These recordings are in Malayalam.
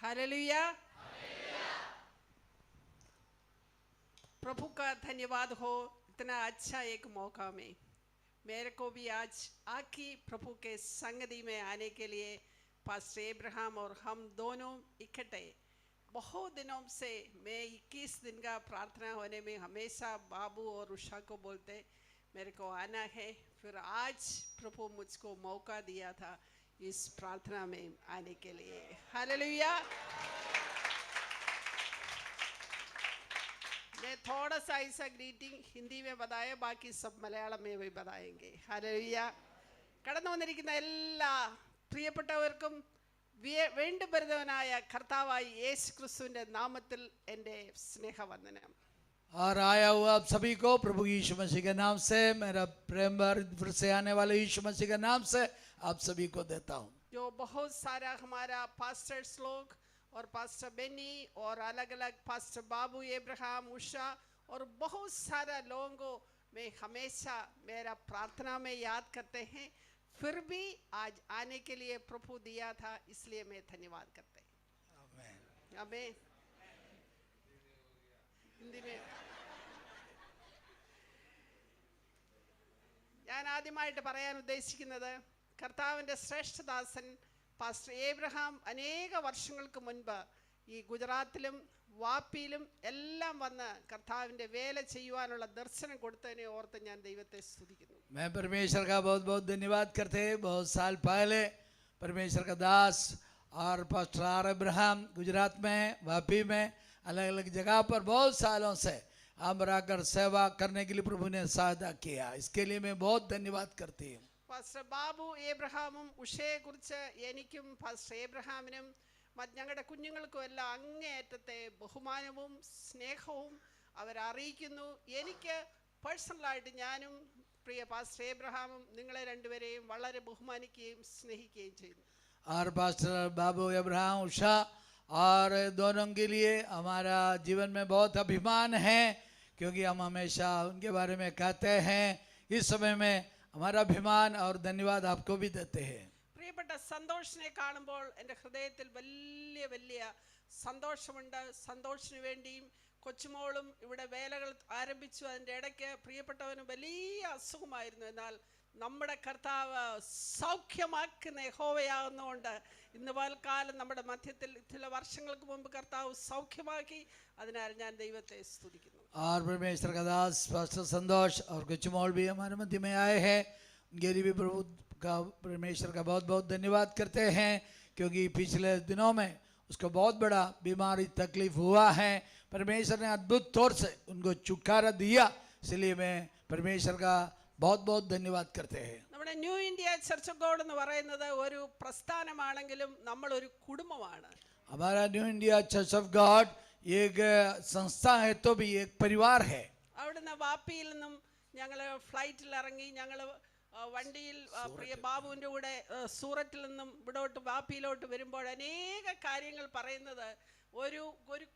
हालेलुया। प्रभु का धन्यवाद हो, इतना अच्छा एक मौका में मेरे को भी आज आके प्रभु के संगति में आने के लिए पास्टर एब्राहम और हम दोनों इकट्ठे बहुत दिनों से मैं 21 दिन का प्रार्थना होने में हमेशा बाबू और उषा को बोलते मेरे को आना है। फिर आज प्रभु मुझको मौका दिया था इस प्रार्थना में आने के लिए। हालेलुया। मैं थोड़ा सा ऐसा ग्रीटिंग हिंदी में बताया, बाकी सब मलयाളം में भी बताएंगे। हालेलुया। കടന്നു വന്നിരിക്കുന്ന എല്ലാ പ്രിയപ്പെട്ടവർക്കും വേണ്ടുപരിതവനായ കർത്താവായ യേശു ക്രിസ്തുവിന്റെ നാമത്തിൽ എൻ്റെ സ്നേഹവന്ദനം। और आया हुआ आप सभी को प्रभु यीशु मसीह के नाम से मेरा प्रेम फिर से आने वाले यीशु मसीह के नाम से आप सभी को देता हूँ। जो बहुत सारा हमारा पास्टर्स लोग और पास्टर बेनी और अलग अलग पास्टर बाबू एब्राहम उषा और बहुत सारा लोगों में हमेशा मेरा प्रार्थना में याद करते हैं। फिर भी आज आने के लिए प्रभु दिया था, इसलिए मैं धन्यवाद करते हैं। आमीन। हिंदी में ഞാൻ ആദ്യമായിട്ട് പറയാൻ ഉദ്ദേശിക്കുന്നത് കർത്താവിൻ്റെ ശ്രേഷ്ഠദാസൻ പാസ്റ്റർ ഏബ്രഹാം അനേക വർഷങ്ങൾക്ക് മുൻപ് ഈ ഗുജറാത്തിലും വാപ്പിയിലും എല്ലാം വന്ന് കർത്താവിൻ്റെ വേല ചെയ്യുവാനുള്ള ദർശനം കൊടുത്തതിനെ ഓർത്ത് ഞാൻ ദൈവത്തെ സ്തുതിക്കുന്നു। मैं परमेश्वर का बहुत बहुत धन्यवाद करते हैं। बहुत साल पहले परमेश्वर का दास और पास्टर आर अब्राहम गुजरात में वापी में अलग अलग जगह पर बहुत सालों से हम रहकर सेवा करने के लिए प्रभु ने सहायता किया, इसके लिए मैं बहुत धन्यवाद करती हूँ। പാസ്റ്റർ ബാബു ഏബ്രഹാമും ഉഷയെ കുറിച്ച് എനിക്കും പാസ്റ്റർ ഏബ്രഹാമിനും ഞങ്ങളുടെ കുഞ്ഞുങ്ങൾക്കും എല്ലാം അങ്ങേയറ്റത്തെ ബഹുമാനവും സ്നേഹവും അവരറിയിക്കുന്നു। എനിക്ക് പേഴ്സണലായിട്ട് ഞാനും പ്രിയ പാസ്റ്റർ ഏബ്രഹാമും നിങ്ങളെ രണ്ടുപേരെയും വളരെ ബഹുമാനിക്കുകയും സ്നേഹിക്കുകയും ചെയ്യുന്നു। और पास्टर बाबू अब्राहम उषा और दोनों के लिए हमारा जीवन में बहुत अभिमान है, क्योंकि हम हमेशा उनके बारे में कहते हैं। इस समय में हमारा अभिमान और धन्यवाद आपको भी देते हैं। പ്രിയപ്പെട്ട സന്തോഷിനെ കാണുമ്പോൾ എൻ്റെ ഹൃദയത്തിൽ വലിയ വലിയ സന്തോഷമുണ്ട്। സന്തോഷിന് വേണ്ടിയും കൊച്ചുമോളും ഇവിടെ വേലകൾ ആരംഭിച്ചു। അതിൻ്റെ ഇടയ്ക്ക് പ്രിയപ്പെട്ടവന് വലിയ അസുഖമായിരുന്നു, എന്നാൽ നമ്മുടെ കർത്താവ് സൗഖ്യമാക്കുന്ന യഹോവയാകുന്നതുകൊണ്ട് ഇന്ന് പൽക്കാലം നമ്മുടെ മധ്യത്തിൽ ചില വർഷങ്ങൾക്ക് മുമ്പ് കർത്താവ് സൗഖ്യമാക്കി। അതിനാൽ ഞാൻ ദൈവത്തെ സ്തുതിക്കുന്നു। और परमेश्वर का दास पास्टर संतोष और कुचमोल भी हमारे मध्य में आए हैं, उनके लिए भी प्रभु का परमेश्वर का बहुत बहुत धन्यवाद करते हैं, क्योंकि पिछले दिनों में उसको बहुत बड़ा बीमारी तकलीफ हुआ है। परमेश्वर ने अद्भुत तौर से उनको छुटकारा दिया, इसलिए मैं परमेश्वर का बहुत बहुत धन्यवाद करते हैं। നമ്മുടെ new India church of God എന്ന് പറയുന്നത് ഒരു പ്രസ്ഥാനമാണെങ്കിലും നമ്മൾ ഒരു കുടുംബമാണ്। हमारा new India church of God एक संस्था है तो भी एक परिवार है। അവിടുന്ന് വാപ്പിയിൽ നിന്നും ഞങ്ങൾ ഫ്ലൈറ്റിൽ ഇറങ്ങി ഞങ്ങൾ വണ്ടിയിൽ പ്രിയ ബാബുവിൻ്റെ കൂടെ സൂറത്തിൽ നിന്നും ഇവിടോട്ട് വാപ്പിയിലോട്ട് വരുമ്പോൾ അനേക കാര്യങ്ങൾ പറയുന്നത് ഒരു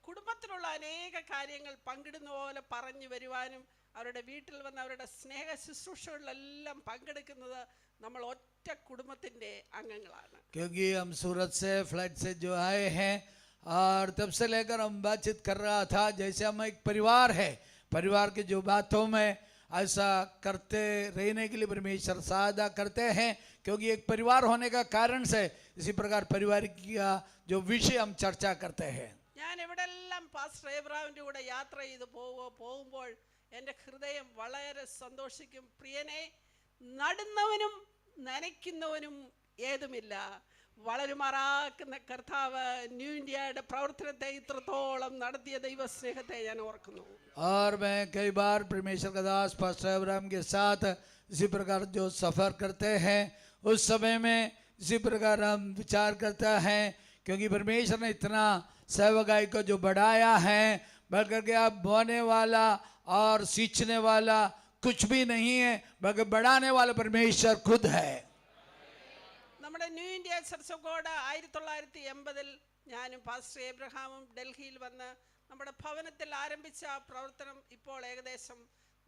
കുടുംബത്തിലുള്ള അനേക കാര്യങ്ങൾ പങ്കിടുന്ന പോലെ പറഞ്ഞു വരുവാനും അവരുടെ വീട്ടിൽ വന്ന് അവരുടെ സ്നേഹ ശുശ്രൂഷകളിലെല്ലാം പങ്കെടുക്കുന്നത് നമ്മൾ ഒറ്റ കുടുംബത്തിൻ്റെ അംഗങ്ങളാണ്। क्योंकि हम सूरत से फ्लाइट से जो आए हैं और तब से लेकर हम बातचीत कर रहा था जैसे हम एक परिवार है। परिवार के जो बातों में ऐसा करते रहने के लिए परमेश्वर सहायता करते हैं, क्योंकि एक परिवार होने का कारण से इसी प्रकार परिवार का जो विषय हम चर्चा करते हैं। ഞാൻ എവിടെല്ലാം പാസ്റ്റർ ഏബ്രാഹിമിൻ്റെ കൂടെ യാത്ര ചെയ്ത് പോകുമ്പോൾ എൻ്റെ ഹൃദയം വളരെ സന്തോഷിക്കും। പ്രിയനെ, നടുന്നവനും നനയ്ക്കുന്നവനും ഏതുമില്ല, വളരുമാറാക്കുന്ന കർത്താവ് ന്യൂ ഇന്ത്യയുടെ പ്രവർത്തനത്തെ ഇത്രത്തോളം നടത്തിയ ദൈവസ്നേഹത്തെ ഞാൻ ഓർക്കുന്നു। और मैं कई बार परमेश्वर का दास पास्टर अब्राहम के साथ इसी प्रकार जो सफ़र करते हैं उस समय में इसी प्रकार हम विचार करते हैं, क्योंकि परमेश्वर ने इतना सेवकाई को जो बढ़ाया है, बल्कि कि आप बोने वाला और सींचने वाला कुछ भी नहीं है, बल्कि बढ़ाने वाला परमेश्वर खुद है। നമ്മുടെ new India church of God 1980 ഞാനും പാസ്റ്റർ ഏബ്രഹാമും ഡൽഹിയിൽ വന്ന് നമ്മുടെ ഭവനത്തിൽ ആരംഭിച്ച പ്രവർത്തനം ഇപ്പോൾ ഏകദേശം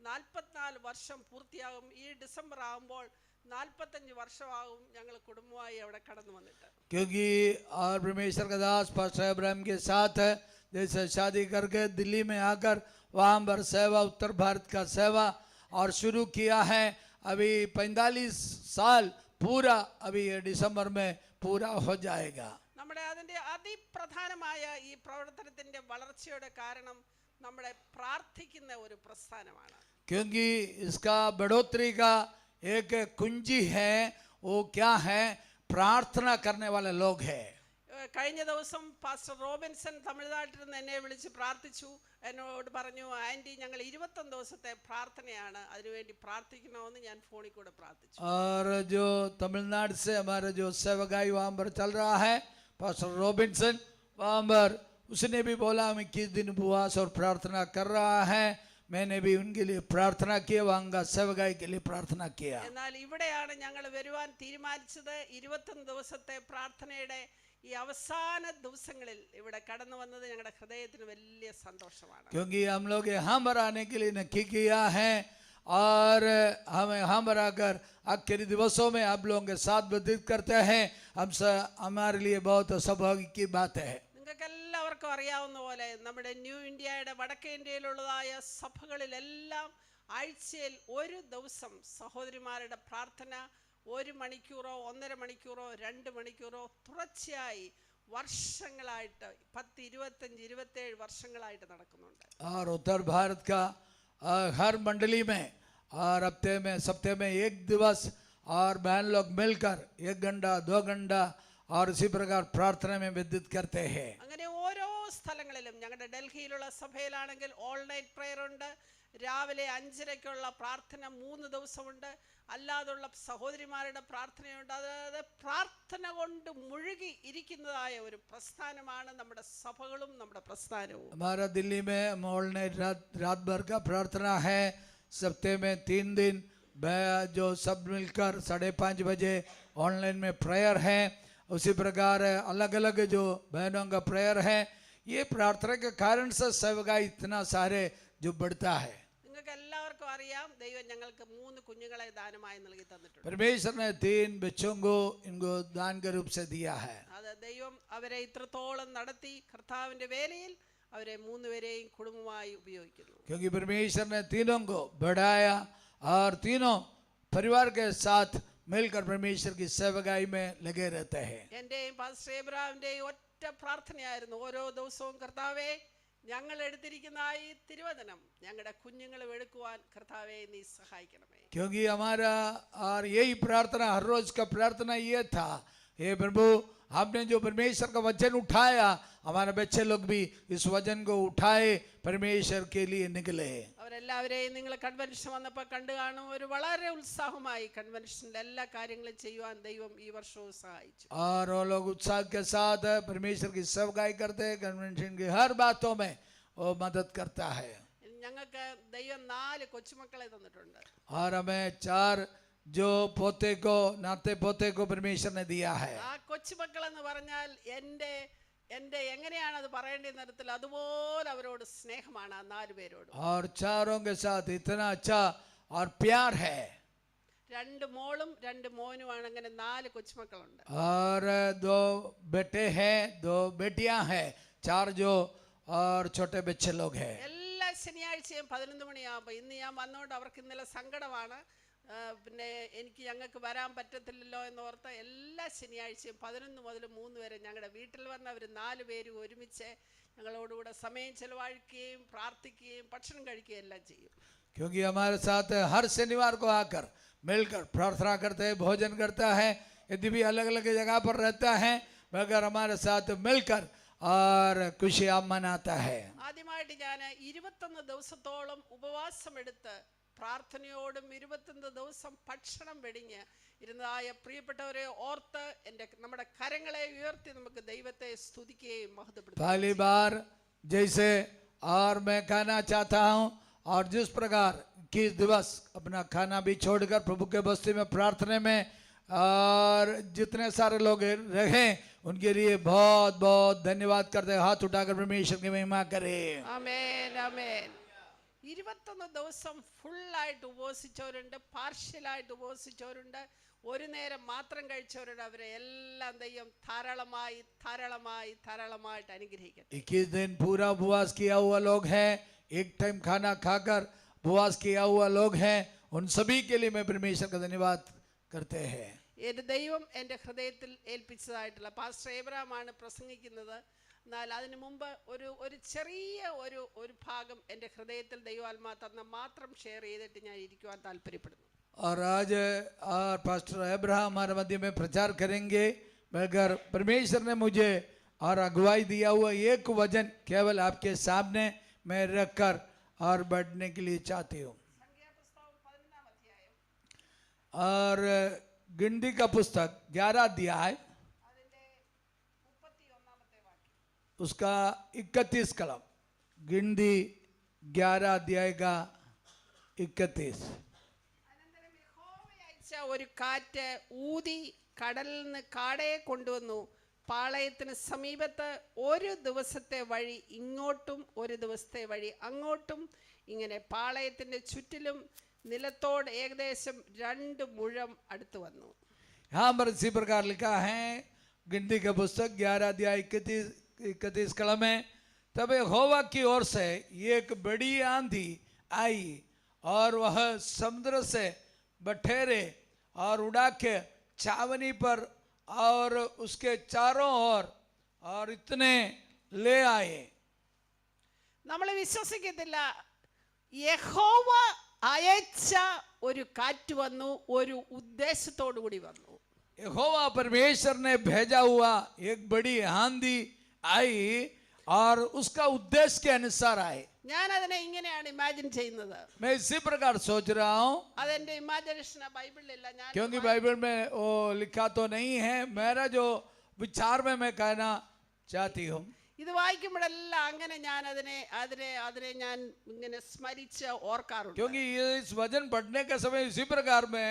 44 വർഷം പൂർത്തിയാകും। ഈ ഡിസംബർ ആകുമ്പോൾ 45 വർഷമാകും ഞങ്ങൾ കുടുംബമായി അവിടെ കടന്നു വന്നിട്ട്. क्योंकि और परमेश्वर का दास पास्टर अब्राहम के साथ जैसे शादी करके दिल्ली में आकर वहाँ पर सेवा, उत्तर भारत का सेवा और शुरू किया है. अभी 45 साल पूरा, अभी ये दिसंबर में पूरा हो जाएगा. നമ്മുടെ അതിൻ്റെ അതിപ്രധാനമായ ഈ പ്രവർത്തനത്തിൻ്റെ വളർച്ചയുടെ കാരണം നമ്മുടെ പ്രാർത്ഥിക്കുന്ന ഒരു പ്രസ്ഥാനമാണ്. क्योंकि इसका बढ़ोतरी का एक कुंजी है, वो क्या है? प्रार्थना करने वाले लोग हैं. കഴിഞ്ഞ ദിവസം പാസ്റ്റർ റോബിൻസൺ തമിഴ്നാട്ടിൽ നിന്ന് എന്നെ വിളിച്ച് പ്രാർത്ഥിച്ചു. എന്നോട് പറഞ്ഞു, ആൻറ്റി ഞങ്ങൾ 21 ദിവസത്തെ പ്രാർത്ഥനയാണ്, അതിനുവേണ്ടി പ്രാർത്ഥിക്കണമെന്ന്. ഞാൻ ഫോണിൽ കൂടെ പ്രാർത്ഥിച്ചു. और जो तमिलनाडु से हमारा जो सेवकाई वहाँ पर चल रहा है, पास्टर रॉबिन्सन, वहाँ पर उसने भी बोला मैं 21 दिन उपवास और प्रार्थना कर रहा है. मैंने भी उनके लिए प्रार्थना किया, वहाँ का सेवकाई के लिए प्रार्थना किया. എന്നാൽ ഇവിടെയാണ് ഞങ്ങൾ വരുവാൻ തീരുമാനിച്ചത്. 21 ദിവസത്തെ പ്രാർത്ഥനയുടെ ഈ അവസാന ദിവസങ്ങളിൽ ഇവിടെ കടന്നു വന്നത് ഞങ്ങളുടെ ഹൃദയത്തിന് വലിയ സന്തോഷമാണ്. क्योंकि हम लोग यहाँ पर आने के लिए नक्की किया है और हम यहाँ पर आकर आखिरी दिवसों में आप लोगों के साथ व्यतीत करते हैं. हमारे लिए बहुत सौभाग्य की बात है. നിങ്ങൾക്ക് എല്ലാവർക്കും അറിയാവുന്ന പോലെ നമ്മുടെ ന്യൂ ഇന്ത്യയുടെ വടക്കേ ഇന്ത്യയിലുള്ളതായ സഭകളിലെല്ലാം ആഴ്ചയിൽ ഒരു ദിവസം സഹോദരിമാരുടെ പ്രാർത്ഥന 1 മണിക്കൂറോ 1.5 മണിക്കൂറോ 2 മണിക്കൂറോ തുടർച്ചയായി വർഷങ്ങളായിട്ട് 10, 25, 27 വർഷങ്ങളായിട്ട് നടക്കുന്നുണ്ട്. और उत्तर भारत का हर मंडली में और सप्ताह में एक दिवस और बहन लोग मिलकर 1 घंटा 2 घंटा और इसी प्रकार प्रार्थना में व्यतीत करते हैं. അങ്ങനെ ഓരോ സ്ഥലങ്ങളിലും ഞങ്ങളുടെ ഡൽഹിയിലുള്ള സഭയിലാണെങ്കിൽ ഓൾ നൈറ്റ് പ്രെയർ ഉണ്ട്. രാവിലെ 5:30 പ്രാർത്ഥന 3 ദിവസമുണ്ട്. അല്ലാതുള്ള സഹോദരിമാരുടെ പ്രാർത്ഥനയുണ്ട്. അതായത് പ്രാർത്ഥന കൊണ്ട് മുഴുകി ഇരിക്കുന്നതായ ഒരു പ്രസ്ഥാനമാണ് നമ്മുടെ സഭകളും നമ്മുടെ പ്രസ്ഥാനവും. हमारा दिल्ली में ऑल नाइट रात भर का प्रार्थना है. सप्ताह में 3 दिन जो सब मिलकर 5:30 बजे ऑनलाइन में प्रेयर है. उसी प्रकार अलग अलग जो बहनों का प्रेयर है. ये प्रार्थना के कारण से सेवकाई इतना सारे जो बढ़ता है. നിങ്ങൾക്ക് എല്ലാവർക്കും അറിയാം, ദൈവം ഞങ്ങൾക്ക് 3 കുഞ്ഞുങ്ങളെ ദാനമായി നൽകി തന്നിട്ടുണ്ട്. परमेश्वर ने 3 बच्चों को इनको दान के रूप से दिया है. അത് ദൈവം അവരെ ഇത്രത്തോളം നടത്തി കർത്താവിന്റെ വേലയിൽ അവരെ 3 പേരെയും കുടുംബമായി ഉപയോഗിക്കുന്നു. क्योंकि परमेश्वर ने तीनों को बढ़ाया और तीनों परिवार के साथ मिलकर परमेश्वर की सेवकाई में लगे रहते हैं. എന്റെയും പാസ്റ്റർ എബ്രഹാമിന്റെയും ഒറ്റ പ്രാർത്ഥനയായിരുന്നു, ഓരോ ദിവസവും കർത്താവേ ഞങ്ങൾ എടുത്തിരിക്കുന്ന ഈ തിരുവചനം ഞങ്ങളുടെ കുഞ്ഞുങ്ങളെ എടുക്കുവാൻ കർത്താവേ നീ സഹായിക്കണമേ. क्योंकि हमारा और यही प्रार्थना हर रोज का प्रार्थना ये था, हे प्रभु आपने जो परमेश्वर का वचन उठाया, हमारे बच्चे लोग भी इस वचन को उठाए, परमेश्वर के लिए निकले. അവരെല്ലാവരെയും നിങ്ങൾ കൺവെൻഷൻ വന്നപ്പോൾ കണ്ടു കാണും. ഒരു വളരെ ഉത്സാഹമായി കൺവെൻഷനിൽ എല്ലാ കാര്യങ്ങളും ചെയ്യുവാൻ ദൈവം ഈ വർഷവും സഹായിച്ചു. और वो लोग उत्साह के साथ परमेश्वर की सेवकाई करते हैं. कन्वेंशन की हर बातों में वो मदद करता है. ഞങ്ങൾക്ക് ദൈവം 4 കൊച്ചുമക്കളെ തന്നിട്ടുണ്ട്. और हमें 4 जो पोते को नाते पोते को परमेश्वर ने दिया है. ആ കൊച്ചുമക്കൾ എന്ന് പറഞ്ഞാൽ എൻ്റെ എങ്ങനെയാണ് അത് പറയേണ്ടതെന്ന തരത്തിൽ അതുപോലെ അവരോട് സ്നേഹമാണ് ആ 4 പേരോട്. और चारों के साथ इतना अच्छा और प्यार है. 2 മോളും 2 മോനുമാണ്. അങ്ങനെ 4 കൊച്ചുമക്കളുണ്ട്. और 2 बेटे हैं, 2 बेटियां हैं, 4 जो और छोटे बच्चे लोग हैं. എല്ലാ ശനിയാഴ്ചയും 11 മണിയാകുമ്പോൾ, ഇന്ന് ഞാൻ വന്നുകൊണ്ട് അവർക്ക് ഇന്നലെ സങ്കടമാണ്, പിന്നെ ഞങ്ങൾക്ക് വരാൻ പറ്റത്തില്ലല്ലോ എന്നോർത്ത് എല്ലാ ശനിയാഴ്ചയും 11 മുതൽ 3 വരെ ഞങ്ങളുടെ വീട്ടിൽ വന്ന് അവർ 4 പേരും ഒരുമിച്ച് ഞങ്ങളോടുകൂടെ സമയം ചെലവഴിക്കുകയും പ്രാർത്ഥിക്കുകയും ഭക്ഷണം കഴിക്കുകയും എല്ലാം ചെയ്യും. क्योंकि हमारे साथ हर शनिवार को आकर मिलकर प्रार्थना करते हैं, भोजन करता है. यदि भी अलग अलग जगह पर रहता है मगर हमारे साथ मिलकर और खुशियां मनाता है. ആദ്യമായിട്ട് ഞാൻ 21 ദിവസത്തോളം ഉപവാസമെടുത്ത് പ്രാർത്ഥനയോടും 21 ദിവസം ഭക്ഷണം വെടിഞ്ഞ് ഇരുന്നതായ പ്രിയപ്പെട്ടവരെ ഓർത്ത് നമ്മുടെ കരങ്ങളെ ഉയർത്തി നമുക്ക് ദൈവത്തെ സ്തുതിക്കുകയും മഹത്വപ്പെടുത്തുകയും. पहली बार जैसे और मैं खाना चाहता हूँ और जिस प्रकार किस दिवस अपना खाना भी छोड़कर प्रभु के बस्ती में प्रार्थना में और जितने सारे लोग रहे उनके लिए बहुत बहुत धन्यवाद करते. हाथ उठाकर परमेश्वर की महिमा करें. ആമേൻ ആമേൻ. 21 ദിവസം ഫുള്ളായിട്ട് ഉപവസിച്ചവരുണ്ട്, പാർഷ്യലായിട്ട് ഉപവസിച്ചവരുണ്ട്, ഒരു നേരം മാത്രം കഴിച്ചവരുണ്ട്. അവരെ എല്ലാം ദൈവം ധാരാളമായി ധാരാളമായി ധാരാളമായിട്ട് അനുഗ്രഹിക്കട്ടെ. 21 दिन पूरा उपवास किया हुआ लोग हैं, एक टाइम खाना खाकर उपवास किया हुआ लोग हैं, उन सभी के लिए मैं परमेश्वर का धन्यवाद करते हैं. എൻ്റെ ദൈവം എൻ്റെ ഹൃദയത്തിൽ ഏൽപ്പിച്ചതായിട്ടുള്ള പാസ്റ്റർ ഏബ്രഹാമാണ് പ്രസംഗിക്കുന്നത്. എന്നാൽ അതിനു മുമ്പ് ഒരു ചെറിയ ഒരു ഭാഗം എൻ്റെ ഹൃദയത്തിൽ ദൈവാത്മാ തന്ന മാത്രം ഷെയർ ചെയ്തിട്ട് ഞാൻ ഇരിക്കുവാൻ താല്പര്യപ്പെടുന്നു. और आज पास्टर अब्राहम हमारे मध्य में प्रचार करेंगे, मगर परमेश्वर ने मुझे और अगुवाई दिया हुआ एक वचन केवल आपके सामने मैं रखकर और बढ़ने के लिए चाहती हूँ. और गिनती का पुस्तक 11 अध्याय उसका 31 कलम. गिनती 11 अध्याय का 31. ഒരു കാറ്റ് ഊതി കടലിൽ നിന്ന് കാടയെ കൊണ്ടുവന്നു. പാളയത്തിന് സമീപത്ത് ഒരു ദിവസത്തെ വഴി ഇങ്ങോട്ടും ഒരു ദിവസത്തെ വഴി അങ്ങോട്ടും, ഇങ്ങനെ പാളയത്തിൻ്റെ ചുറ്റിലും നിലത്തോട് ഏകദേശം 2 മുഴം അടുത്ത് വന്നു. यहाँ पर इसी प्रकार लिखा है, गिनती का पुस्तक 11 अध्याय 31 कलम में, तब यहोवा की ओर से एक बड़ी आंधी आई और वह समुद्र से बठेरे और उड़ा के छावनी पर और उसके चारों ओर और इतने ले आए. നമ്മൾ വിശ്വസിക്കത്തില്ല, യഹോവ അയച്ച ഒരു കാറ്റ് വന്നു, ഒരു ഉദ്ദേശത്തോടു കൂടി വന്നു. यहोवा परमेश्वर ने भेजा हुआ एक बड़ी आंधी आई और उसका उद्देश्य के अनुसार आए. ഞാൻ അതിനെ ഇങ്ങനെയാണ് ഇമാജിൻ ചെയ്യുന്നത്. मैं इसी प्रकार सोच रहा हूँ, അതെന്റെ ഇമാജിനേഷൻ ബൈബിളിലില്ല. ഞാൻ क्योंकि बाइबल में वो लिखा तो नहीं है, मेरा जो विचार में मैं कहना चाहती हूँ. ഇത് വായിക്കുമ്പോഴെല്ലാം അങ്ങനെ ഞാൻ അതിനെ ഞാൻ ഇങ്ങനെ സ്മരിച്ച് ഓർക്കാറുണ്ട്. क्योंकि ये इस वचन पढ़ने के समय इसी प्रकार में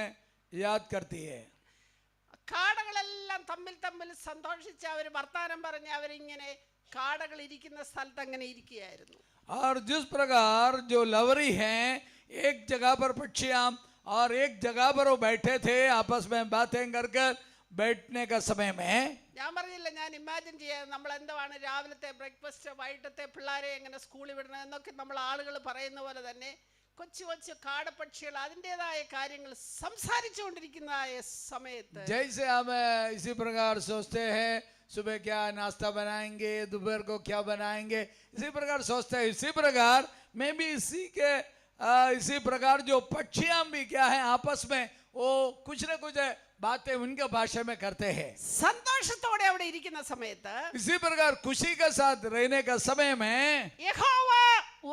याद करती है. കാടകളെല്ലാം തമ്മിൽ സന്തോഷിച്ച് അവർ വർത്താനം പറഞ്ഞ് അവരിങ്ങനെ കാടകൾ ഇരിക്കുന്ന സ്ഥലത്ത് അങ്ങനെ ഇരിക്കുകയായിരുന്നു. और जिस प्रकार जो लवरी हैं एक जगह पर पक्षियां और एक जगह पर वो बैठे थे आपस में बातें कर बैठने का समय में, ഞാൻ പറഞ്ഞില്ല, ഞാൻ ഇമാജിൻ ചെയ്യാം നമ്മൾ എന്താണ് രാവിലത്തെ ബ്രേക്ക്ഫാസ്റ്റ്, വൈകിട്ടത്തെ പിള്ളേരെ എങ്ങനെ സ്കൂളിൽ വിടണം എന്നൊക്കെ നമ്മൾ ആളുകൾ പറയുന്ന പോലെ തന്നെ കൊച്ചു കൊച്ചു കാടപ്പക്ഷികൾ അതിൻ്റെതായ കാര്യങ്ങൾ സംസാരിച്ചുകൊണ്ടിരിക്കുന്നതായ സമയത്ത്, जैसे हम इसी प्रकार सोचते हैं सुबह क्या नाश्ता बनाएंगे, दोपहर को क्या बनाएंगे, इसी प्रकार सोचते हैं, इसी प्रकार मैं भी इसी प्रकार जो पक्षियां भी क्या है आपस में वो कुछ न कुछ बातें उनके भाषा में करते हैं. സന്തോഷത്തോടെ അവിടെ ഇരിക്കുന്ന സമയത്ത്, इसी प्रकार खुशी के साथ रहने का समय में യഹോവ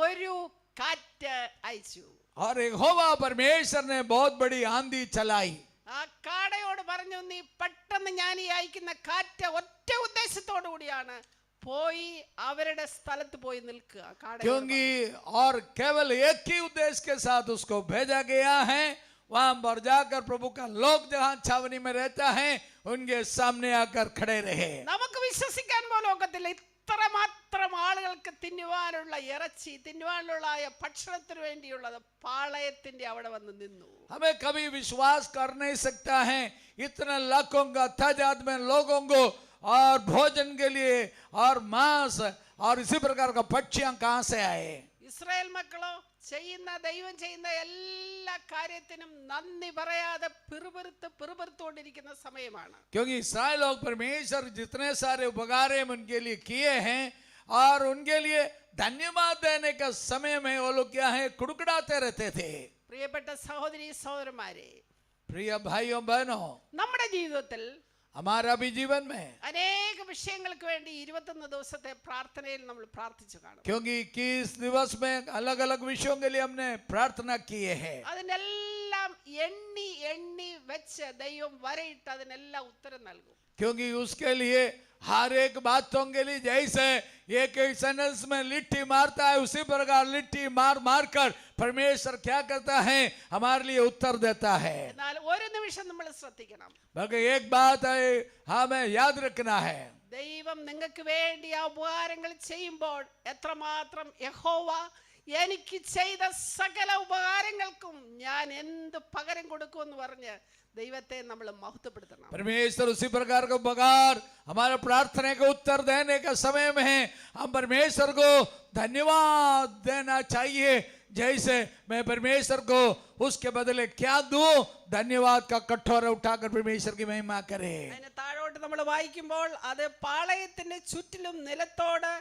ഒരു കാറ്റ് അയച്ചു. और यहोवा परमेश्वर ने बहुत बड़ी आंधी चलाई. ആ കാടയോട് പറഞ്ഞു, നീ പെട്ടെന്ന് ഞാൻ ഈ അയക്കുന്ന കാറ്റ് ഒറ്റ ഉദ്ദേശത്തോടു കൂടിയാണ്, പോയി അവരുടെ സ്ഥലത്ത് പോയി നിൽക്കുക. क्योंकि और केवल एक ही उद्देश्य के साथ उसको भेजा गया है, वहां पर जाकर प्रभु का लोग जहां छावनी में रहता है उनके सामने आकर खड़े रहे. നമുക്ക് വിശ്വസിക്കാൻ പോലും ഒക്കത്തില്ല, ഇത്രമാത്രം ആളുകൾക്ക് തിന്നുവാനുള്ള ഇറച്ചി, തിന്നുവാനുള്ള ഭക്ഷണത്തിന് വേണ്ടിയുള്ളത് പാളയത്തിന്റെ അവിടെ വന്ന് നിന്നു. हमें कभी विश्वास कर नहीं सकता है, इतने लाखों का तादाद में लोगों को और भोजन के लिए और मांस और इसी प्रकार का पक्षियां कहां से आए. ഇസ്രായേൽ മക്കളോ ദൈവം ചെയ്യുന്ന എല്ലാ കാര്യത്തിനും നന്ദി പറയാതെ പിറുപിറുത്തുകൊണ്ടിരിക്കുന്ന സമയമാണ്. क्योंकि इस्राएल लोग परमेश्वर जितने सारे उपकार उनके लिए किए हैं और उनके लिए धन्यवाद देने का समय में वो लोग क्या है कुड़कुड़ाते रहते थे. പ്രിയപ്പെട്ട സഹോദരി സഹോദരന്മാരെ, प्रिय भाइयों बहनों, നമ്മുടെ ജീവിതത്തിൽ हमारा भी जीवन में അനേക വിഷയങ്ങൾക്ക് വേണ്ടി 21 ദിവസത്തെ പ്രാർത്ഥനയിൽ നമ്മൾ പ്രാർത്ഥിച്ചു കാണും. क्योंकि 21 दिवस में अलग अलग विषयों के लिए हमने प्रार्थना किए हैं. അതിനെല്ലാം എണ്ണി വെച്ച് ദൈവം വരയിട്ട് അതിനെല്ലാം ഉത്തരം നൽകും. क्योंकि उसके लिए हर एक बातों के लिए जैसे एक सेंटेंस में लिट्टी मारता है उसी प्रकार लिट्टी मार कर परमेश्वर क्या करता है, हमारे लिए उत्तर देता है. എന്നാൽ ഒരു നിമിഷം നമ്മൾ ശ്രദ്ധിക്കണം, बल्कि एक बात है हमें याद रखना है, ദൈവം നിങ്ങൾക്ക് വേണ്ടി ആ ഉപകാരങ്ങൾ ചെയ്യുമ്പോൾ എത്രമാത്രം യഹോവ എനിക്ക് ചെയ്ത സകല ഉപകാരങ്ങൾക്കും ഞാൻ എന്ത് പകരം കൊടുക്കുമെന്ന് പറഞ്ഞ് ദൈവത്തെ നമ്മൾ മഹത്വപ്പെടുത്തണം. परमेश्वर उसी प्रकार का उपकार हमारे प्रार्थना का उत्तर देने का समय में हम परमेश्वर को धन्यवाद देना चाहिए. जैसे मैं परमेश्वर को उसके बदले क्या दूं, धन्यवाद का कटोरा उठाकर परमेश्वर की महिमा करें. അതിന് താഴോട്ട് നമ്മൾ വായിക്കുമ്പോൾ അത് പാളയത്തിന്റെ ചുറ്റിലും നിലത്തോട്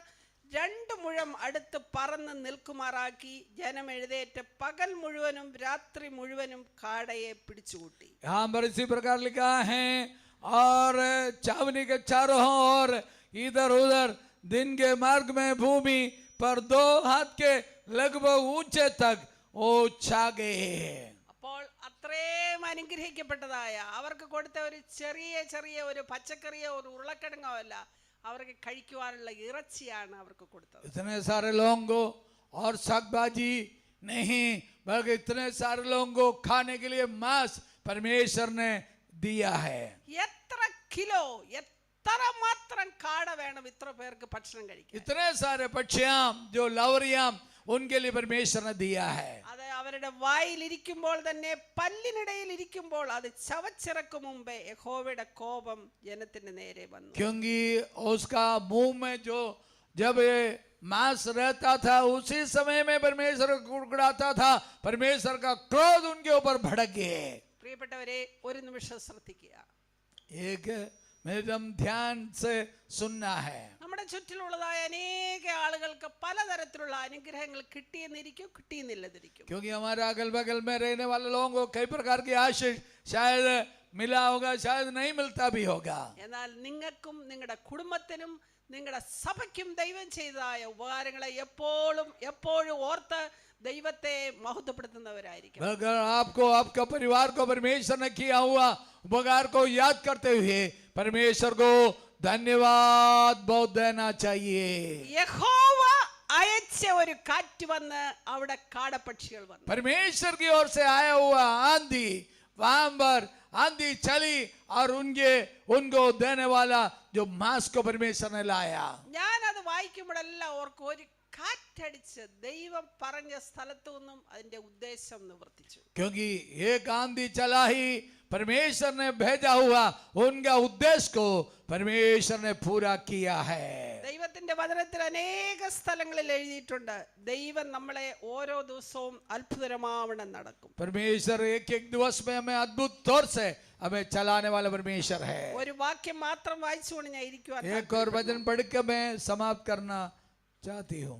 2 മുഴം അടുത്ത് പറന്ന് നിൽക്കുമാറാക്കി ജനം എഴുന്നേറ്റ് പകൽ മുഴുവനും രാത്രി മുഴുവനും കാടയെ പിടിച്ചുകൂട്ടി. यहाँ पर इसी प्रकार लिखा है, और छावनी के चारों ओर इधर उधर दिन के मार्ग में भूमि पर 2 हाथ के लगभग ऊंचे तक वो छा गए. അപ്പോൾ അത്രയും അനുഗ്രഹിക്കപ്പെട്ടതായ അവർക്ക് കൊടുത്ത ഒരു ചെറിയ ഒരു പച്ചക്കറിയോ ഒരു ഉരുളക്കിഴങ്ങോ അല്ല, അവർക്ക് കഴിക്കുവാനുള്ള ഇറച്ചിയാണ് അവർക്ക് കൊടുത്തത്. इतने सारे लोगों को और सागबाजी नहीं, बल्कि इतने सारे लोगों को खाने के लिए मांस परमेश्वर ने दिया है. എത്ര കിലോ എത്ര മാത്രം കാട വേണം ഇത്ര പേർക്ക് ഭക്ഷണം കഴിക്കാൻ? इतने सारे पक्षियां जो लवरियां उनके लिए परमेश्वर ने दिया है. അത് അവരുടെ വായിൽ ഇരിക്കുമ്പോൾ തന്നെ പല്ലിനിടയിൽ ഇരിക്കുമ്പോൾ അത് ചവച്ചിറക്കും മുമ്പേ യഹോവയുടെ കോപം ജനത്തിന് നേരെ വന്നു. क्योंकि उसका मुंह में जो जब ये मांस रहता था उसी समय में परमेश्वर कुड़कुड़ाता था, परमेश्वर का क्रोध उनके ऊपर भड़क गए. പ്രിയപ്പെട്ടവരെ, ഒരു നിമിഷം ശ്രദ്ധിക്കുക. एक एकदम ध्यान से सुनना है. നമ്മുടെ ചുറ്റിലുള്ളതായ അനേക ആളുകൾക്ക് പലതരത്തിലുള്ള അനുഗ്രഹങ്ങൾ കിട്ടിയെന്നിരിക്കും, കിട്ടിയെന്നില്ലതിരിക്കും. क्योंकि हमारे अगल बगल में रहने वाले लोगों को कई प्रकार की आशीष शायद मिला होगा, शायद नहीं मिलता भी होगा. എന്നാൽ നിങ്ങൾക്കും നിങ്ങളുടെ കുടുംബത്തിനും നിങ്ങളുടെ സഭയ്ക്കും ദൈവം ചെയ്തതായ ഉപകാരങ്ങളെ എപ്പോഴും ഓർത്ത് ദൈവത്തെ മഹത്വപ്പെടുത്തുന്നവരായിരിക്കും. अगर आपको आपका परिवार को परमेश्वर ने किया हुआ उपकार को याद करते हुए परमेश्वर को धन्यवाद बहुत देना चाहिए. യഹോവ അയച്ച ഒരു കാറ്റ് വന്ന് അവിടെ കാടപ്പക്ഷികൾ വന്നു. परमेश्वर की ओर से आया हुआ आंधी, वहां पर आंधी चली और उनको देने वाला जो मांस को परमेश्वर ने लाया. ഞാനത് വായിക്കുമ്പോഴെല്ലാം ഓർക്കും, ഒരു കാറ്റടിച്ച് ദൈവം പറഞ്ഞ സ്ഥലത്തു നിന്നും അതിന്റെ ഉദ്ദേശം നിവർത്തിച്ചു. क्योंकि एक आंधी चला ही परमेश्वर ने भेजा हुआ उनका उद्देश्य को परमेश्वर ने पूरा किया है. ദൈവത്തിന്റെ വചനത്തിൽ അനേക സ്ഥലങ്ങളിൽ എഴുതിയിട്ടുണ്ട്, ദൈവം നമ്മളെ ഓരോ ദിവസവും അത്ഭുതകരമാവണ്ണം നടക്കും. परमेश्वर एक दिवस में हमें अद्भुत तौर से हमें चलाने वाला परमेश्वर है. ഒരു വാക്യം മാത്രം വായിച്ചുകൊണ്ട് ഞാൻ ഇരിക്കുവാൻ एक और वचन पढ़ के मैं समाप्त करना चाहती हूँ.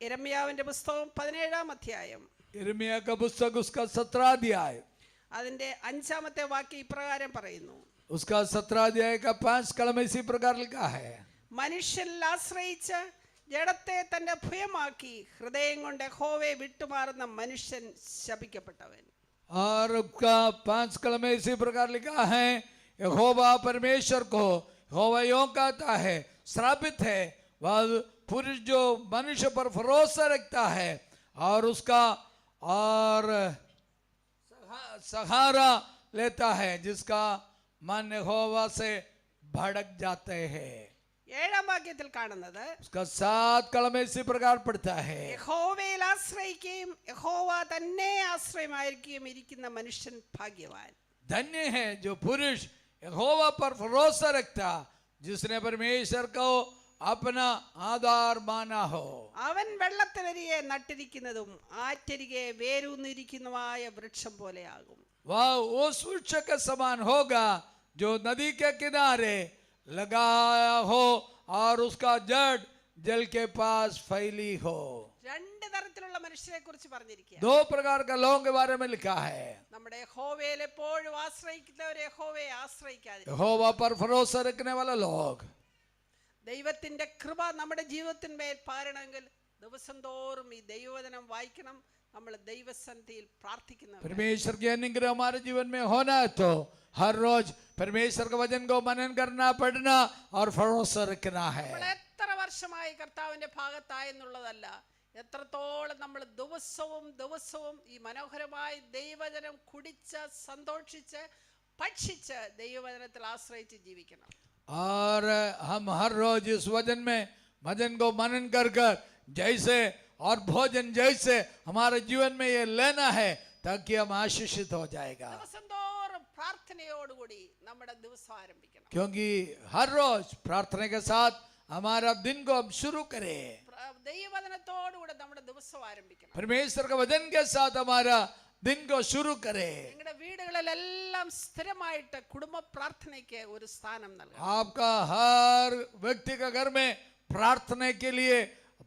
യിരെമ്യാവിന്റെ പുസ്തകം 17-ാം അധ്യായം यिर्मयाह का पुस्तक उसका 17 अध्याय, അതിന്റെ 5-ാമത്തെ വാക്യം ഇപ്രകാരം പറയുന്നു, उसका 17 अध्याय का 5 कलम इसी प्रकार लिखा है. മനുഷ്യനിൽ ആശ്രയിച്ച് ജഡത്തെ തന്റെ ഭയമാക്കി ഹൃദയം കൊണ്ട് യഹോവയെ വിട്ടുമാറുന്ന മനുഷ്യൻ ശപിക്കപ്പെട്ടവൻ. और उसका 5 कलम में इसी प्रकार लिखा है, यहोवा परमेश्वर को यहोवा यों कहता है, श्रापित है वह पुरुष जो मनुष्य पर भरोसा रखता है और उसका और सहारा लेता है, जिसका मन यहोवा से भड़क जाते हैं. 7-ാം വാക്യത്തിൽ കാണുന്നത്, उसका 7 कलम में इसी प्रकार पढ़ता है, യഹോവയിൽ ആശ്രയിക്കുകയും യഹോവ തന്നെ ആശ്രയമായിരിക്കുകയും ഇരിക്കുന്ന മനുഷ്യൻ ഭാഗ്യവാൻ. धन्य है जो पुरुष यहोवा पर भरोसा रखता, जिसने परमेश्वर को अपना आधार माना हो. അവൻ വെള്ളത്തിനരികെ നട്ടിരിക്കുന്നതും ആറ്റരികെ വേരൂന്നിരിക്കുന്നതുമായ വൃക്ഷം പോലെയാകും. वह उस वृक्ष के समान होगा जो नदी के किनारे लगाया हो और उसका जड़ जल के पास फैली हो. 2 തരത്തിലുള്ള മനുഷ്യരെ കുറിച്ച് പറഞ്ഞിരിക്കുക. 2 प्रकार का लोगों के बारे में लिखा है. നമ്മുടെ യഹോവയിൽ എപ്പോഴും ആശ്രയിക്കുന്നവരെ യഹോവയെ ആശ്രയിക്കാതെ, यहोवा पर भरोसा रखने वाला लोग, ദൈവത്തിന്റെ കൃപ നമ്മുടെ ജീവിതത്തിന്മേൽ പാരണമെങ്കിൽ ദിവസം തോറും ഈ ദൈവവചനം വായിക്കണം, നമ്മൾ ദൈവസന്നിധിയിൽ പ്രാർത്ഥിക്കുന്നവർ. परमेश्वर की अनुग्रह हमारे जीवन में होना है तो हर रोज परमेश्वर के वचन को मनन करना, पढ़ना और भरोसा रखना है. നമ്മൾ എത്ര വർഷമായി കർത്താവിന്റെ ഭാഗത്തായെന്നുള്ളതല്ല, എത്രത്തോളം നമ്മൾ ദിവസവും ഈ മനോഹരമായ ദൈവവചനം കുടിച്ച് സന്തോഷിച്ച് ഭക്ഷിച്ച് ദൈവവചനത്തിൽ ആശ്രയിച്ച് ജീവിക്കണം. और हम हर रोज इस वचन को मनन कर जैसे और भोजन जैसे हमारे जीवन में ये लेना है ताकि हम आशीषित हो जाएगा। ദിവസം തോറും പ്രാർത്ഥനയോടുകൂടി നമ്മുടെ ദിവസം ആരംഭിക്കണം. क्योंकि हर रोज प्रार्थना के साथ हमारा दिन को हम शुरू करें। ദൈവവചനത്തോടുകൂടെ നമ്മുടെ ദിവസം ആരംഭിക്കണം. परमेश्वर के वचन के साथ हमारा दिन को शुरू करें। നിങ്ങളുടെ വീടുകളിലെല്ലാം സ്ഥിരമായിട്ട് കുടുംബ പ്രാർത്ഥനയ്ക്ക് ഒരു സ്ഥാനം നൽകണം. आपका हर व्यक्ति का घर में प्रार्थना के लिए,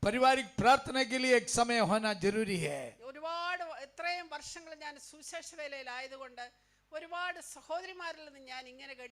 पारिवारिक प्रार्थना के लिए एक समय होना जरूरी है। ഒരുപാട് ഇത്രയും വർഷങ്ങൾ ഞാൻ സുവിശേഷ വേലയിലായതുകൊണ്ട് ഒരുപാട് സഹോദരിമാരിൽ നിന്ന് ഞാൻ ഇങ്ങനെ